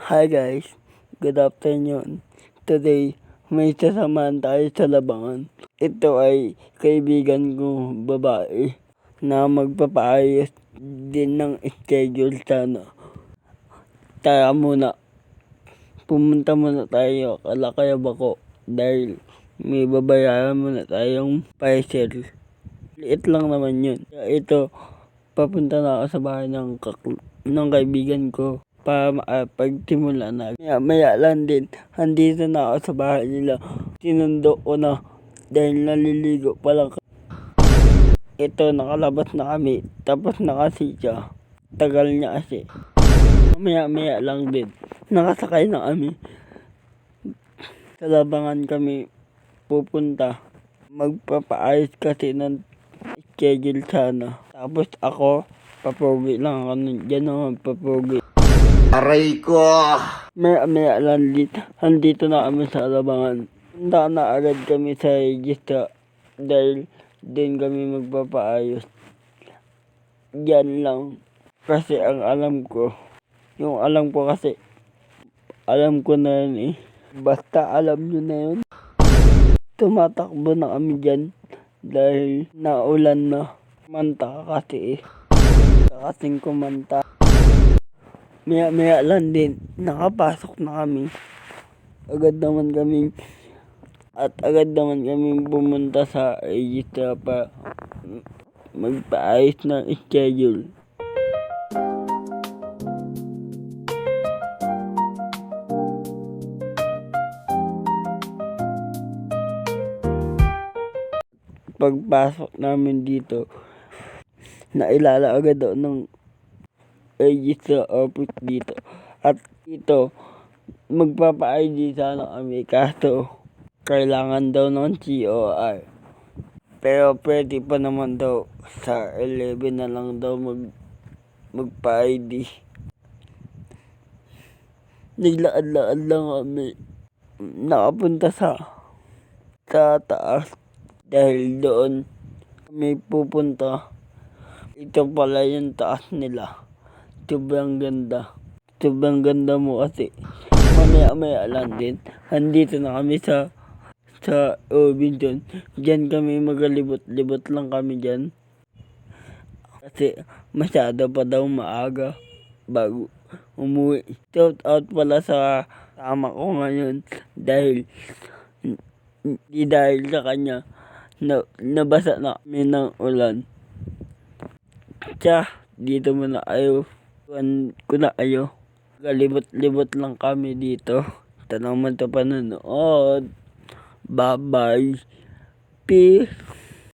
Hi guys, good afternoon. Today, may sasamahan tayo sa labangan. Ito ay kaibigan ko babae na magpapaayos din ng schedule sana. Tara muna, pumunta muna tayo Kalakayab ako dahil may babayaran muna tayong parcel. Liit lang naman yun. Ito, papunta na ako sa bahay ng kaibigan ko para makapagsimula na. Maya lang din, andito na ako sa bahay nila. Sinundo ko na dahil naliligo pa lang. Ito, nakalabas na kami, tapos nakasitya. Tagal niya kasi. Maya lang din, nakasakay na kami. Sa labangan kami pupunta. Magpapaayos kasi ng schedule sana. Tapos ako, papogi lang ako dyan naman, papogi. Aray ko! Maya lang dito. Andito na kami sa labangan. Punta na agad kami sa registra dahil din kami magpapaayos. Yan lang. Kasi ang alam ko, alam ko na yun eh. Basta alam nyo na yun. Tumatakbo na kami dyan dahil naulan na. Kumanta kasi eh. Kasing kumanta. Maya lang din, nakapasok na kami. Agad naman kami pumunta sa registra para magpaayos ng schedule. Pagpasok namin dito, nailala agad daw ng register office dito. At dito, magpapa-ID sana kami kaso kailangan daw ng COR. Pero pwede pa naman daw sa 11 na lang daw magpa-ID. Naglaan lang kami. Nakapunta sa taas dahil doon kami pupunta. Ito pala yung taas nila. Sobrang ganda. Sobrang ganda mo kasi. Maya lang din. Andito na kami sa Robinson. Diyan kami magalibot-libot lang kami dyan. Kasi masyado pa daw maaga bago umuwi. Shout out pala sa tama ko ngayon dahil sa kanya nabasa na kami ng ulan. Dito muna kayo. Galibot-libot lang kami dito. Ito naman ito panonood. Bye-bye. Peace.